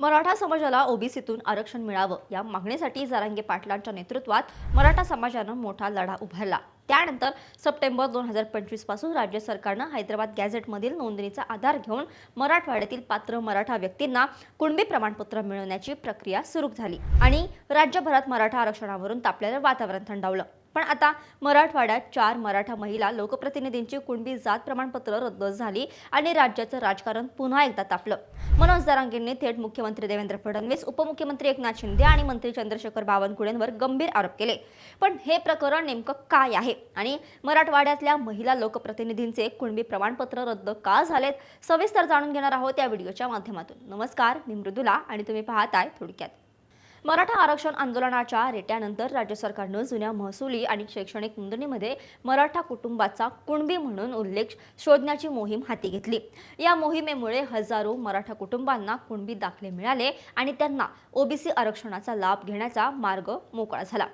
मराठा समाजाला ओबीसीतून आरक्षण मिळावं या मागणीसाठी जरांगे पाटलांच्या नेतृत्वात मराठा समाजानं मोठा लढा उभारला। त्यानंतर सप्टेंबर 2025 पासून राज्य सरकारनं हैदराबाद गॅझेटमधील नोंदणीचा आधार घेऊन मराठवाड्यातील पात्र मराठा व्यक्तींना कुणबी प्रमाणपत्र मिळवण्याची प्रक्रिया सुरू झाली आणि राज्यभरात मराठा आरक्षणावरून तापलेलं वातावरण थंडावलं। पण आता मराठवाड्यात 4 मराठा महिला लोकप्रतिनिधींची कुणबी जात प्रमाणपत्र रद्द झाली आणि राज्याचं राजकारण पुन्हा एकदा तापलं। मनोज जरांगेंनी थेट मुख्यमंत्री देवेंद्र फडणवीस, उपमुख्यमंत्री एकनाथ शिंदे आणि मंत्री चंद्रशेखर बावनकुळेंवर गंभीर आरोप केले। पण हे प्रकरण नेमकं काय आहे आणि मराठवाड्यातल्या महिला लोकप्रतिनिधींचे कुणबी प्रमाणपत्र रद्द का झालेत, सविस्तर जाणून घेणार आहोत या व्हिडिओच्या माध्यमातून। नमस्कार, मी मृदुला आणि तुम्ही पाहताय थोडक्यात। मराठा आरक्षण आंदोलनाच्या रेट्यानंतर राज्य सरकारनं जुन्या महसुली आणि शैक्षणिक नोंदणीमध्ये मराठा कुटुंबाचा कुणबी म्हणून उल्लेख शोधण्याची मोहीम हाती घेतली। या मोहिमेमुळे हजारो मराठा कुटुंबांना कुणबी दाखले मिळाले आणि त्यांना ओबीसी आरक्षणाचा लाभ घेण्याचा मार्ग मोकळा झाला।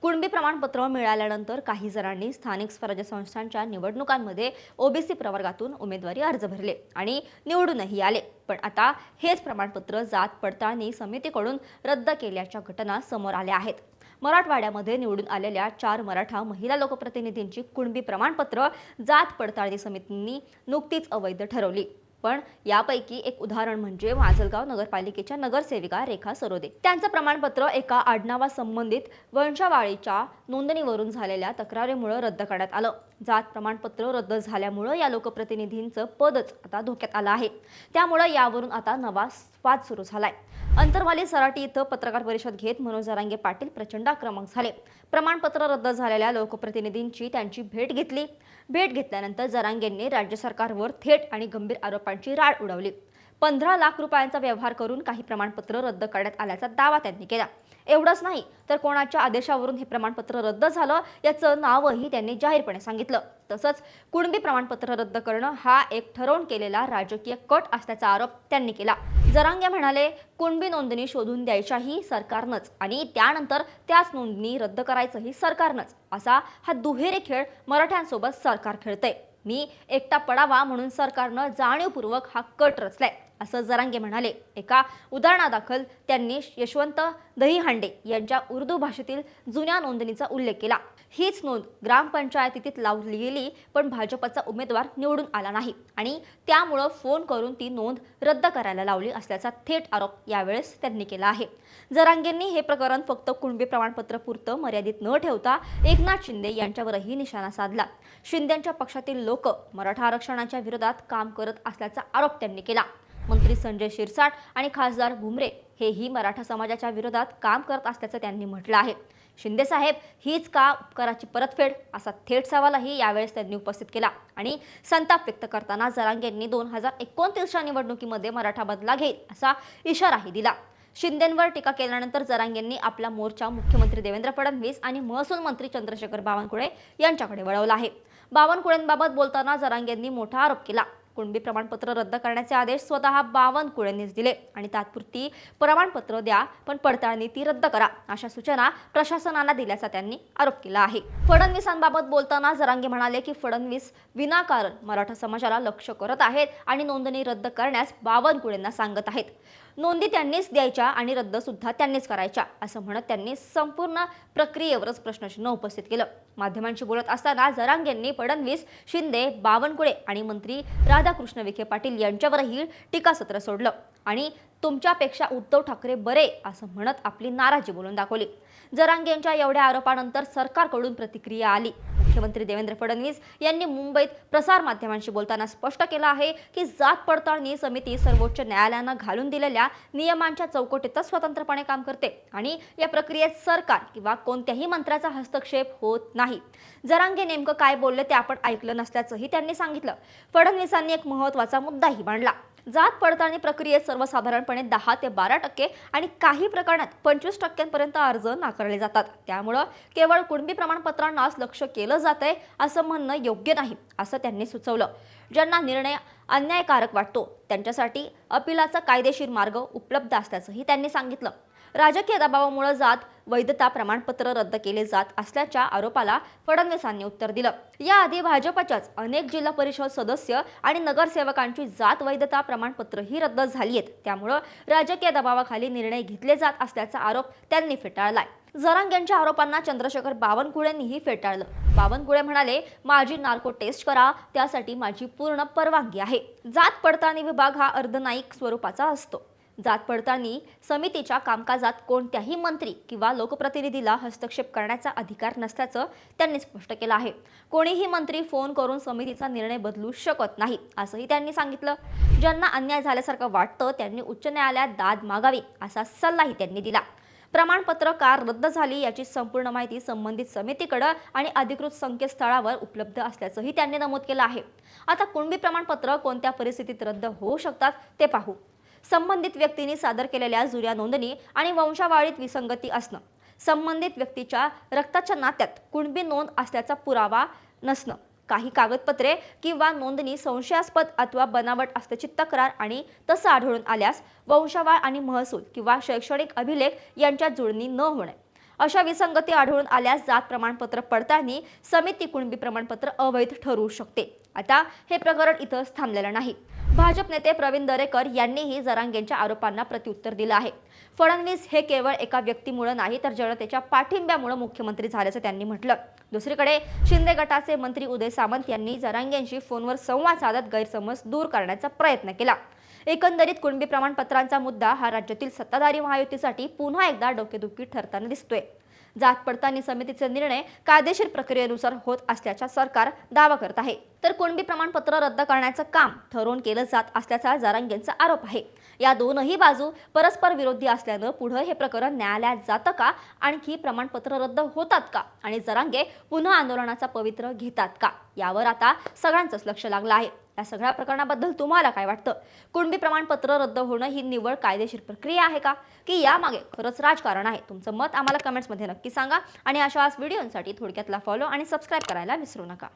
कुणबी प्रमाणपत्र मिळाल्यानंतर काही जणांनी स्थानिक स्वराज्य संस्थांच्या निवडणुकांमध्ये ओबीसी प्रवर्गातून उमेदवारी अर्ज भरले आणि निवडूनही आले। पण आता हेच प्रमाणपत्र जात पडताळणी समितीकडून रद्द केल्याच्या घटना समोर आल्या आहेत। मराठवाड्यामध्ये निवडून आलेल्या 4 मराठा महिला लोकप्रतिनिधींची कुणबी प्रमाणपत्र जात पडताळणी समितींनी नुकतीच अवैध ठरवली। पण यापैकी एक उदाहरण म्हणजे माजलगाव नगरपालिकेच्या नगरसेविका रेखा सरोदे। त्यांचं प्रमाणपत्र एका आडनावासंबंधित वंशावळीच्या नोंदणीवरून झालेल्या तक्रारीमुळे रद्द करण्यात आलं। जात प्रमाणपत्र रद्द झाल्यामुळे या लोकप्रतिनिधींचं पदच आता धोक्यात आलं आहे। त्यामुळे यावरून आता नवा वाद सुरू झालाय। अंतरवाली सराटी इथं पत्रकार परिषद घेत मनोज जरांगे पाटील प्रचंड आक्रमक झाले। प्रमाणपत्र रद्द झालेल्या लोकप्रतिनिधींची त्यांची भेट घेतली। भेट घेतल्यानंतर जरांगेंनी राज्य सरकारवर थेट आणि गंभीर आरोपांची राळ उडवली। 15 लाख रुपयांचा व्यवहार करून काही प्रमाणपत्र रद्द करण्यात आल्याचा दावा त्यांनी केला। एवढंच नाही तर कोणाच्या आदेशावरून हे प्रमाणपत्र रद्द झालं याचं नावही त्यांनी जाहीरपणे सांगितलं। तसंच कुणबी प्रमाणपत्र रद्द करणं हा एक ठरवून केलेला राजकीय कट असल्याचा आरोप त्यांनी केला। जरांगे म्हणाले, कुणबी नोंदणी शोधून द्यायच्याही सरकारनंच आणि त्यानंतर त्याच नोंदणी रद्द करायचंही सरकारनंच, असा हा दुहेरी खेळ मराठ्यांसोबत सरकार खेळतंय। मी एकटा पडावा म्हणून सरकारनं जाणीवपूर्वक हा कट रचलाय, असं जरांगे म्हणाले। एका उदाहरणादाखल त्यांनी यशवंत दहीहांडे यांच्या उर्दू भाषेतील जुन्या नोंदणीचा उल्लेख केला। हीच नोंद ग्रामपंचायतीत लावली गेली, पण भाजपचा उमेदवार निवडून आला नाही आणि त्यामुळे फोन करून ती नोंद रद्द करायला लावली असल्याचा थेट आरोप यावेळेस त्यांनी केला आहे। जरांगेंनी हे प्रकरण फक्त कुणबी प्रमाणपत्र पुरतं मर्यादित न ठेवता एकनाथ शिंदे यांच्यावरही निशाणा साधला। शिंदेंच्या पक्षातील लोक मराठा आरक्षणाच्या विरोधात काम करत असल्याचा आरोप त्यांनी केला। मंत्री संजय शिरसाट आणि खासदार भुमरे हेही मराठा समाजाच्या विरोधात काम करत असल्याचं त्यांनी म्हटलं आहे। शिंदे साहेब, हीच का उपकाराची परतफेड, असा थेट सवालही यावेळेस त्यांनी उपस्थित केला आणि संताप व्यक्त करताना जरांगेंनी 2029च्या निवडणुकीमध्ये मराठा बदला घेईल असा इशाराही दिला। शिंदेंवर टीका केल्यानंतर जरांगेंनी आपला मोर्चा मुख्यमंत्री देवेंद्र फडणवीस आणि महसूल मंत्री चंद्रशेखर बावनकुळे यांच्याकडे वळवला आहे। बावनकुळेंबाबत बोलताना जरांगेंनी मोठा आरोप केला। कुणबी प्रमाणपत्र रद्द करण्याचे आदेश स्वतः बावनकुळेंनीच दिले आणि तात्पुरती प्रमाणपत्र द्या, पण पडताळणी ती रद्द करा, अशा सूचना प्रशासनाला दिल्याचा त्यांनी आरोप केला आहे। फडणवीसांबाबत बोलताना जरांगे म्हणाले की फडणवीस विनाकारण मराठा समाजाला लक्ष्य करत आहेत आणि नोंदणी रद्द करण्यास बावनकुळेंना सांगत आहेत। नोंदी त्यांनीच द्यायच्या आणि रद्द सुद्धा त्यांनीच करायच्या, असं म्हणत त्यांनी संपूर्ण प्रक्रियेवरच प्रश्नचिन्ह उपस्थित केलं। माध्यमांशी बोलत असताना जरांगेंनी फडणवीस, शिंदे, बावनकुळे आणि मंत्री राधाकृष्ण विखे पाटील यांच्यावरही टीकासत्र सोडलं आणि तुमच्यापेक्षा उद्धव ठाकरे बरे असं म्हणत आपली नाराजी बोलून दाखवली। जरांगेंच्या एवढ्या आरोपानंतर सरकारकडून प्रतिक्रिया आली। मुख्यमंत्री देवेंद्र फडणवीस यांनी मुंबईत प्रसार माध्यमांशी बोलताना स्पष्ट केलं आहे की जात पडताळणी समिती सर्वोच्च न्यायालयानं घालून दिलेल्या नियमांच्या चौकटीतच स्वतंत्रपणे काम करते आणि या प्रक्रियेत सरकार किंवा कोणत्याही मंत्र्याचा हस्तक्षेप होत नाही। जरांगे नेमकं काय बोलले ते आपण ऐकलं नसल्याचंही त्यांनी सांगितलं। फडणवीसांनी एक महत्त्वाचा मुद्दाही मांडला। जात पडताळणी प्रक्रियेत सर्वसाधारणपणे 10 ते 12% आणि काही प्रकरणात 25% अर्ज नाकारले जातात। त्यामुळे केवळ कुणबी प्रमाणपत्रांनाच लक्ष केलं जातंय असं म्हणणं योग्य नाही, असं त्यांनी सुचवलं। ज्यांना निर्णय अन्यायकारक वाटतो त्यांच्यासाठी अपिलाचा कायदेशीर मार्ग उपलब्ध असल्याचंही त्यांनी सांगितलं. राजकीय दबावामुळे जात वैधता प्रमाणपत्र रद्द केले जात असल्याच्या आरोपाला फडणवीसांनी उत्तर दिलं. याआधी भाजपच्याच अनेक जिल्हा परिषद सदस्य आणि नगरसेवकांची जात वैधता प्रमाणपत्रही रद्द झाली आहेत. त्यामुळे राजकीय दबावाखाली निर्णय घेतले जात असल्याचा आरोप त्यांनी फेटाळलाय. जरांगेंच्या आरोपांना चंद्रशेखर बावनकुळेंनीही फेटाळलं. बावनकुळे म्हणाले, माझी नार्को टेस्ट करा, त्यासाठी माझी पूर्ण परवानगी आहे. जात पडताळणी विभाग हा अर्धन्यायिक स्वरूपाचा असतो. जात पडताळणी समितीच्या कामकाजात कोणत्याही मंत्री किंवा लोकप्रतिनिधीला हस्तक्षेप करण्याचा अधिकार नसल्याचं त्यांनी स्पष्ट केलं आहे. कोणीही मंत्री फोन करून समितीचा निर्णय बदलू शकत नाही असंही त्यांनी सांगितलं. ज्यांना अन्याय झाल्यासारखं वाटतं त्यांनी उच्च न्यायालयात दाद मागावी असा सल्लाही त्यांनी दिला. प्रमाणपत्र का रद्द झाली याची संपूर्ण माहिती संबंधित समितीकडे आणि अधिकृत संकेतस्थळावर उपलब्ध असल्याचंही त्यांनी नमूद केलं आहे. आता कुणबी प्रमाणपत्र कोणत्या परिस्थितीत रद्द होऊ शकतात ते पाहू. संबंधित व्यक्तींनी सादर केलेल्या जुन्या नोंदणी आणि वंशावळीत विसंगती असणं, संबंधित व्यक्तीच्या रक्ताच्या नात्यात कुणबी नोंद असल्याचा पुरावा नसणं, काही कागदपत्रे किंवा नोंदणी संशयास्पद अथवा बनावट असल्याची तक्रार आणि तसं आढळून आल्यास वंशावळ आणि महसूल किंवा शैक्षणिक अभिलेख यांच्यात जुळणी न होणे, अशा विसंगती आढळून आल्यास जात प्रमाणपत्र पडताळणी समिती कुणबी प्रमाणपत्र अवैध ठरवू शकते. आता हे प्रकरण इथंच थांबलेलं नाही. भाजप नेते प्रवीण दरेकर यांनीही जरांगेंच्या आरोपांना प्रत्युत्तर दिलं आहे. फडणवीस हे केवळ एका व्यक्तीमुळे नाही तर जनतेच्या पाठिंब्यामुळे मुख्यमंत्री झाल्याचं त्यांनी म्हटलं. दुसरीकडे शिंदे गटाचे मंत्री उदय सामंत यांनी जरांगेंशी फोनवर संवाद साधत गैरसमज दूर करण्याचा प्रयत्न केला. एकंदरीत कुणबी प्रमाणपत्रांचा मुद्दा हा राज्यातील सत्ताधारी महायुतीसाठी पुन्हा एकदा डोकेदुखी ठरताना दिसतोय. जात पडताळणी समितीचे निर्णय कायदेशीर प्रक्रियेनुसार होत असल्याचा सरकार दावा करत आहे, तर कुणबी प्रमाणपत्र रद्द करण्याचं काम ठरवून केलं जात असल्याचा जरांगेंचा आरोप आहे. या दोनही बाजू परस्पर विरोधी असल्यानं पुढे हे प्रकरण न्यायालयात जातं का, आणखी प्रमाणपत्र रद्द होतात का आणि जरांगे पुन्हा आंदोलनाचा पवित्र घेतात का, यावर आता सगळ्यांचंच लक्ष लागलं आहे. या सगळ्या प्रकरणाबद्दल तुम्हाला काय वाटतं? कुणबी प्रमाणपत्र रद्द होणं ही निव्वळ कायदेशीर प्रक्रिया आहे का, की यामागे खरंच राजकारण आहे? तुमचं मत आम्हाला कमेंट्समध्ये नक्की सांगा आणि अशाच व्हिडिओंसाठी थोडक्यातला फॉलो आणि सबस्क्राईब करायला विसरू नका.